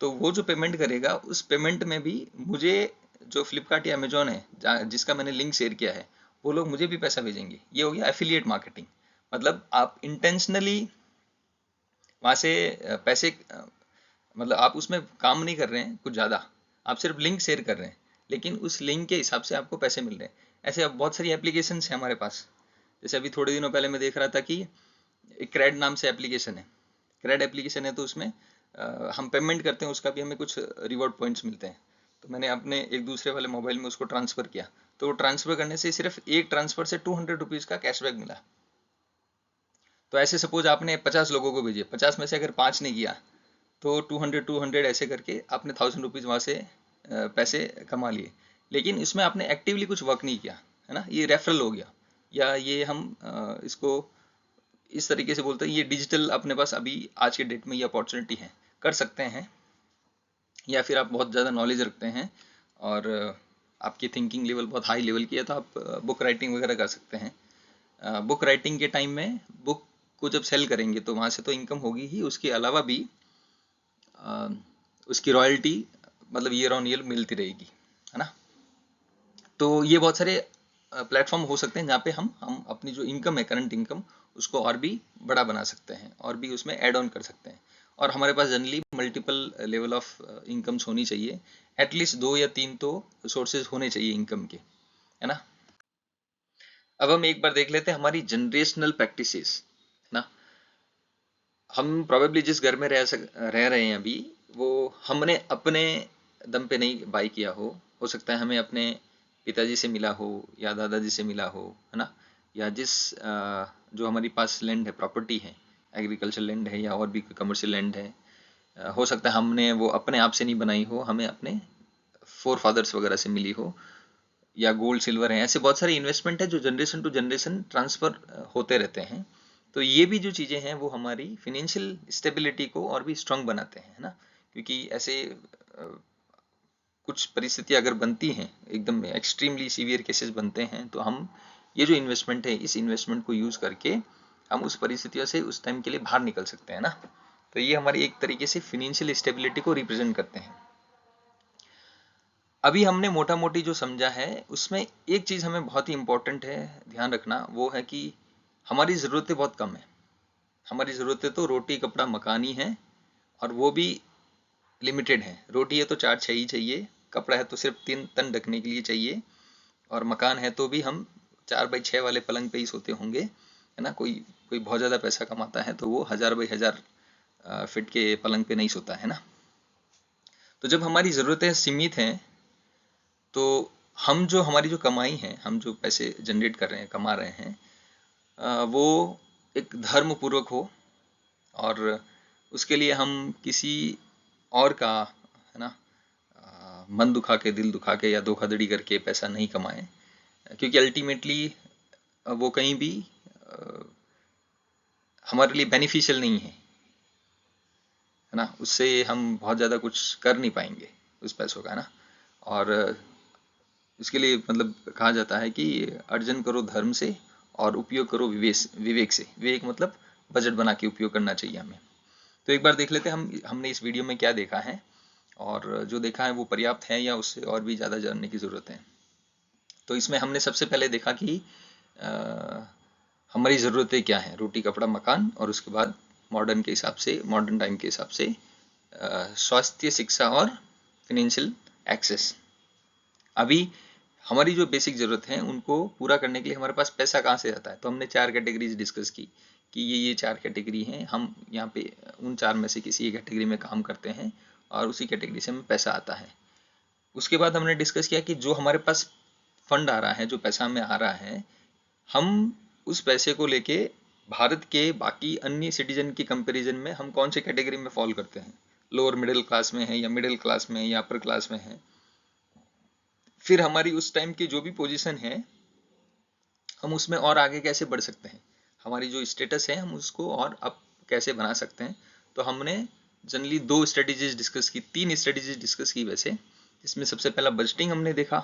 तो वो जो पेमेंट करेगा उस पेमेंट में भी मुझे, जो फ्लिपकार्ट या अमेजोन है जिसका मैंने लिंक शेयर किया है, वो लोग मुझे भी पैसा भेजेंगे। ये हो गया एफिलिएट मार्केटिंग। मतलब आप इंटेंशनली वहाँ से पैसे, मतलब आप उसमें काम नहीं कर रहे हैं कुछ ज़्यादा, आप सिर्फ लिंक शेयर कर रहे हैं, लेकिन उस लिंक के हिसाब से आपको पैसे मिल रहे हैं। ऐसे अब बहुत सारी एप्लीकेशंस हैं हमारे पास। जैसे अभी थोड़े दिनों पहले मैं देख रहा था कि एक क्रेड नाम से एप्लीकेशन है। क्रेड एप्लीकेशन है, तो उसमें हम पेमेंट करते हैं, उसका भी हमें कुछ रिवॉर्ड पॉइंट्स मिलते हैं। तो मैंने अपने एक दूसरे वाले मोबाइल में उसको ट्रांसफ़र किया, तो ट्रांसफ़र करने से सिर्फ एक ट्रांसफ़र से 200 रुपीज़ का कैशबैक मिला। तो ऐसे सपोज आपने 50 लोगों को भेजे, 50 में से अगर 5 ने किया तो 200 ऐसे करके आपने 1000 रुपीज़ वहाँ से पैसे कमा लिए। लेकिन इसमें आपने एक्टिवली कुछ वर्क नहीं किया, है ना, ये रेफरल हो गया। या ये हम इसको इस तरीके से बोलते हैं, ये डिजिटल अपने पास अभी आज के डेट में ये अपॉर्चुनिटी है, कर सकते हैं। या फिर आप बहुत ज़्यादा नॉलेज रखते हैं और आपकी थिंकिंग लेवल बहुत हाई लेवल की है, तो आप बुक राइटिंग वगैरह कर सकते हैं। बुक राइटिंग के टाइम में बुक को जब सेल करेंगे तो वहाँ से तो इनकम होगी ही, उसके अलावा भी उसकी रॉयल्टी मतलब ईयर ऑन ईयर मिलती रहेगी, है ना। तो ये बहुत सारे प्लेटफॉर्म हो सकते हैं जहाँ पे हम अपनी जो इनकम है, करंट इनकम, उसको और भी बड़ा बना सकते हैं और भी उसमें ऐड ऑन कर सकते हैं। और हमारे पास generally multiple level of incomes होनी चाहिए, एटलीस्ट 2 या 3 तो सोर्सेज होने चाहिए इनकम के, है ना। अब हम एक बार देख लेते हैं हमारी जनरेशनल प्रैक्टिसेस, है ना। हम प्रोबेबली जिस घर में रह रहे हैं अभी, वो हमने अपने दम पे नहीं बाई किया हो सकता है हमें अपने पिताजी से मिला हो या दादाजी से मिला हो, है ना। या जो हमारी पास लैंड है, प्रॉपर्टी है, एग्रीकल्चर लैंड है या और भी कमर्शियल लैंड है, हो सकता है हमने वो अपने आप से नहीं बनाई हो, हमें अपने फोर फादर्स वगैरह से मिली हो, या गोल्ड सिल्वर है। ऐसे बहुत सारे इन्वेस्टमेंट है जो जनरेशन टू जनरेशन ट्रांसफ़र होते रहते हैं। तो ये भी जो चीज़ें हैं वो हमारी फिनेंशियल स्टेबिलिटी को और भी स्ट्रांग बनाते हैं, है ना। क्योंकि ऐसे कुछ परिस्थितियाँ अगर बनती हैं, एकदम एक्सट्रीमली सीवियर केसेस बनते हैं, तो हम ये जो इन्वेस्टमेंट है, इस इन्वेस्टमेंट को यूज़ करके हम उस परिस्थितियों से उस टाइम के लिए बाहर निकल सकते हैं ना। तो ये हमारी एक तरीके से फिनेंशियल स्टेबिलिटी को रिप्रेजेंट करते हैं। अभी हमने मोटा मोटी जो समझा है उसमें एक चीज़ हमें बहुत ही इंपॉर्टेंट है ध्यान रखना, वो है कि हमारी ज़रूरतें बहुत कम है। हमारी ज़रूरतें तो रोटी कपड़ा मकान ही है, और वो भी लिमिटेड है। रोटी है तो 4-6 ही चाहिए, कपड़ा है तो सिर्फ 3 तन ढकने के लिए चाहिए, और मकान है तो भी हम 4x6 वाले पलंग पे ही सोते होंगे, है ना। कोई कोई बहुत ज़्यादा पैसा कमाता है तो वो 1000x1000 फिट के पलंग पे नहीं सोता है ना। तो जब हमारी ज़रूरतें सीमित हैं तो हम जो हमारी जो कमाई है, हम जो पैसे जनरेट कर रहे हैं, कमा रहे हैं, वो एक धर्म पूर्वक हो, और उसके लिए हम किसी और का, है ना, मन दुखा के, दिल दुखा के या धोखाधड़ी करके पैसा नहीं कमाएं, क्योंकि अल्टीमेटली वो कहीं भी हमारे लिए बेनिफिशियल नहीं है ना। उससे हम बहुत ज़्यादा कुछ कर नहीं पाएंगे उस पैसों का, है ना। और इसके लिए मतलब कहा जाता है कि अर्जन करो धर्म से और उपयोग करो विवेक से। विवेक मतलब बजट बना के उपयोग करना चाहिए हमें। तो एक बार देख लेते हैं हमने इस वीडियो में क्या देखा है, और जो देखा है वो पर्याप्त है या उससे और भी ज़्यादा जानने की ज़रूरत है। तो इसमें हमने सबसे पहले देखा कि हमारी ज़रूरतें क्या हैं, रोटी कपड़ा मकान, और उसके बाद मॉडर्न के हिसाब से, मॉडर्न टाइम के हिसाब से स्वास्थ्य, शिक्षा और फिनेंशियल एक्सेस। अभी हमारी जो बेसिक ज़रूरत है उनको पूरा करने के लिए हमारे पास पैसा कहाँ से आता है। तो हमने 4 कैटेगरीज डिस्कस की कि ये 4 कैटेगरी हैं, हम यहाँ पे उन 4 में से किसी एक कैटेगरी में काम करते हैं और उसी कैटेगरी से हमें पैसा आता है। उसके बाद हमने डिस्कस किया कि जो हमारे पास फंड आ रहा है, जो पैसा हमें आ रहा है, हम उस पैसे को लेके भारत के बाकी अन्य सिटीजन की कंपैरिजन में हम कौन से कैटेगरी में फॉल करते हैं, लोअर मिडिल क्लास में है या मिडिल क्लास में है या अपर क्लास में है। फिर हमारी उस टाइम की जो भी पोजीशन है, हम उसमें और आगे कैसे बढ़ सकते हैं, हमारी जो स्टेटस है हम उसको और अप कैसे बना सकते हैं। तो हमने जनरली 2 स्ट्रेटेजीज डिस्कस की, 3 स्ट्रेटेजीज डिस्कस की वैसे। इसमें सबसे पहला बजटिंग हमने देखा,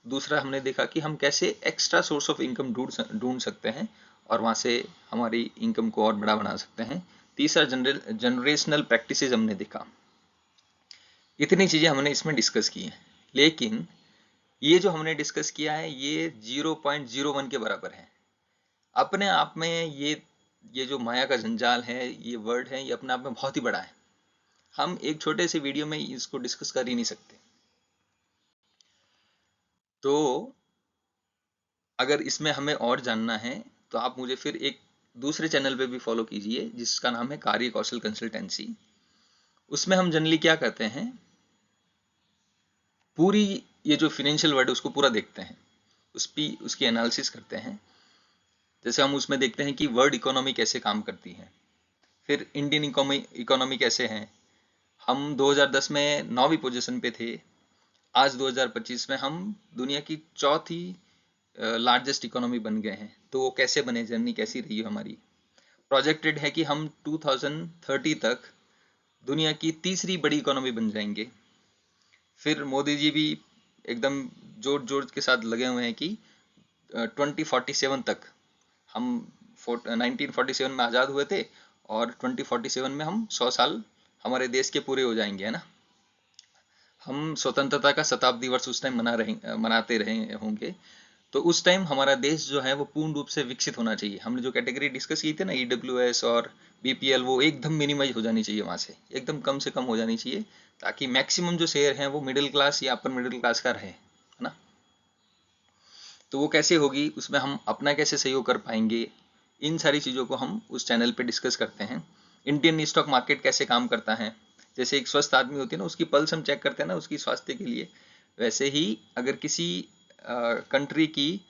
दूसरा हमने देखा कि हम कैसे एक्स्ट्रा सोर्स ऑफ इनकम ढूंढ सकते हैं और वहाँ से हमारी इनकम को और बड़ा बना सकते हैं। तीसरा जनरेशनल प्रैक्टिसेस हमने देखा। इतनी चीज़ें हमने इसमें डिस्कस की हैं, लेकिन ये जो हमने डिस्कस किया है ये 0.01 के बराबर है। अपने आप में ये जो माया का जंजाल है, ये वर्ड है, ये अपने आप में बहुत ही बड़ा है। हम एक छोटे से वीडियो में इसको डिस्कस कर ही नहीं सकते। तो अगर इसमें हमें और जानना है तो आप मुझे फिर एक दूसरे चैनल पे भी फॉलो कीजिए जिसका नाम है कार्य कौशल कंसल्टेंसी। उसमें हम जनरली क्या करते हैं, पूरी ये जो फिनेंशियल वर्ड है उसको पूरा देखते हैं, उसकी एनालिसिस करते हैं। जैसे हम उसमें देखते हैं कि वर्ल्ड इकोनॉमी कैसे काम करती है, फिर इंडियन इकोनॉमी कैसे है। हम 2010 में 9वीं पोजीशन पे थे, आज 2025 में हम दुनिया की चौथी लार्जेस्ट इकोनॉमी बन गए हैं। तो वो कैसे बने, जर्नी कैसी रही हमारी। प्रोजेक्टेड है कि हम 2030 तक दुनिया की तीसरी बड़ी इकोनॉमी बन जाएंगे। फिर मोदी जी भी एकदम जोर जोर के साथ लगे हुए हैं कि 2047 तक, हम 1947 में आज़ाद हुए थे और 2047 में हम 100 साल हमारे देश के पूरे हो जाएंगे, है ना। हम स्वतंत्रता का शताब्दी वर्ष उस टाइम मनाते रहे होंगे। तो उस टाइम हमारा देश जो है वो पूर्ण रूप से विकसित होना चाहिए। हमने जो कैटेगरी डिस्कस की थी ना, EWS और BPL, वो एकदम मिनिमाइज हो जानी चाहिए, वहाँ से एकदम कम से कम हो जानी चाहिए, ताकि मैक्सिमम जो शेयर हैं वो मिडिल क्लास या अपर मिडिल क्लास का रहे, है ना। तो वो कैसे होगी, उसमें हम अपना कैसे सहयोग कर पाएंगे, इन सारी चीज़ों को हम उस चैनल पे डिस्कस करते हैं। इंडियन स्टॉक मार्केट कैसे काम करता है, जैसे एक स्वस्थ आदमी होती है ना, उसकी पल्स हम चेक करते हैं ना उसकी स्वास्थ्य के लिए, वैसे ही अगर किसी कंट्री की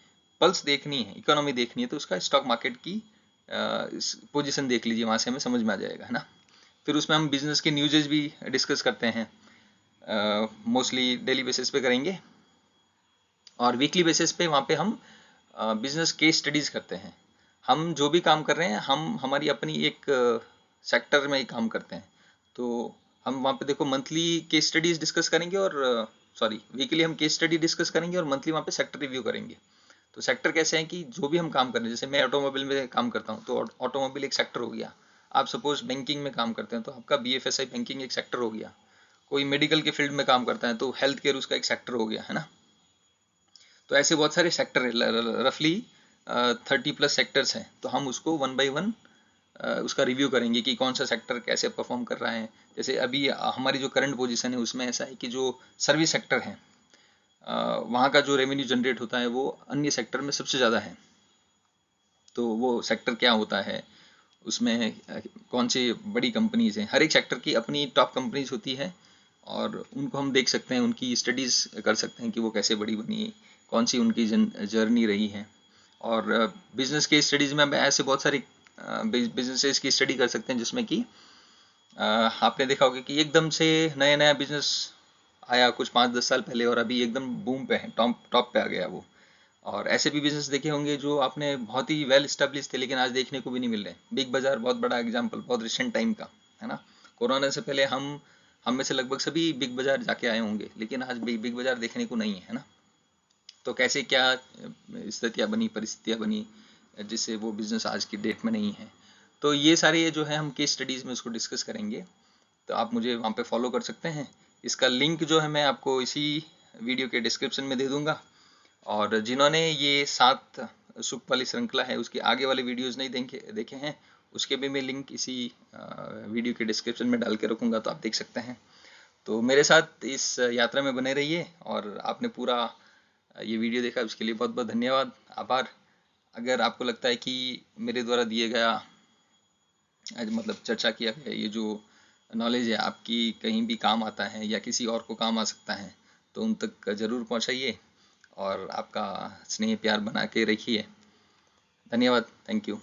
पल्स देखनी है, इकोनॉमी देखनी है, तो उसका स्टॉक मार्केट की पोजीशन देख लीजिए, वहाँ से हमें समझ में आ जाएगा, है ना। फिर उसमें हम बिजनेस के न्यूज़ेज भी डिस्कस करते हैं, मोस्टली डेली बेसिस पे करेंगे, और वीकली बेसिस पे वहाँ पे हम बिजनेस केस स्टडीज़ करते हैं। हम जो भी काम कर रहे हैं, हम हमारी अपनी एक सेक्टर में ही काम करते हैं। तो हम वहाँ पे देखो मंथली केस स्टडीज़ डिस्कस करेंगे, और वीकली हम केस स्टडी डिस्कस करेंगे और मंथली वहाँ पे सेक्टर रिव्यू करेंगे। तो सेक्टर कैसे हैं कि जो भी हम काम कर रहे हैं, जैसे मैं ऑटोमोबाइल में काम करता हूँ तो ऑटोमोबाइल एक सेक्टर हो गया। आप सपोज बैंकिंग में काम करते हैं तो आपका BFSI बैंकिंग एक सेक्टर हो गया। कोई मेडिकल के फील्ड में काम करता है तो हेल्थ केयर उसका एक सेक्टर हो गया, है ना। तो ऐसे बहुत सारे सेक्टर है, रफली 30+ सेक्टर्स हैं। तो हम उसको 1 by 1 उसका रिव्यू करेंगे कि कौन सा सेक्टर कैसे परफॉर्म कर रहा है। जैसे अभी हमारी जो करंट पोजीशन है उसमें ऐसा है कि जो सर्विस सेक्टर है वहाँ का जो रेवेन्यू जनरेट होता है वो अन्य सेक्टर में सबसे ज़्यादा है। तो वो सेक्टर क्या होता है, उसमें कौन सी बड़ी कंपनीज हैं। हर एक सेक्टर की अपनी टॉप कंपनीज होती है और उनको हम देख सकते हैं, उनकी स्टडीज़ कर सकते हैं कि वो कैसे बड़ी बनी, कौन सी उनकी जर्नी रही है। और बिजनेस के स्टडीज़ में हम ऐसे बहुत सारे बिजनेसेस की स्टडी कर सकते हैं जिसमें कि आपने देखा होगा कि एकदम से नया नया बिजनेस आया कुछ 5-10 साल पहले और अभी एकदम बूम पे है, टॉप टॉप पे आ गया वो। और ऐसे भी बिजनेस देखे होंगे जो आपने बहुत ही वेल स्टेब्लिश थे लेकिन आज देखने को भी नहीं मिल रहे। बिग बाजार बहुत बड़ा एग्जांपल, बहुत रिसेंट टाइम का, है ना। कोरोना से पहले हम में से लगभग सभी बिग बाजार जाके आए होंगे, लेकिन आज बिग बाजार देखने को नहीं है ना। तो कैसे क्या स्थितियाँ बनी, परिस्थितियाँ बनी जिससे वो बिजनेस आज की डेट में नहीं है। तो ये सारे जो है हम केस स्टडीज़ में उसको डिस्कस करेंगे। तो आप मुझे वहाँ पे फॉलो कर सकते हैं। इसका लिंक जो है मैं आपको इसी वीडियो के डिस्क्रिप्शन में दे दूंगा। और जिन्होंने ये 7 सुख वाली श्रृंखला है उसके आगे वाले वीडियोस नहीं देखे हैं, उसके भी मैं लिंक इसी वीडियो के डिस्क्रिप्शन में डाल के रखूँगा, तो आप देख सकते हैं। तो मेरे साथ इस यात्रा में बने रहिए। और आपने पूरा ये वीडियो देखा उसके लिए बहुत बहुत धन्यवाद, आभार। अगर आपको लगता है कि मेरे द्वारा दिए गया आज मतलब चर्चा किया गया ये जो नॉलेज है आपकी कहीं भी काम आता है या किसी और को काम आ सकता है, तो उन तक ज़रूर पहुंचाइए और आपका स्नेह प्यार बना के रखिए। धन्यवाद, थैंक यू।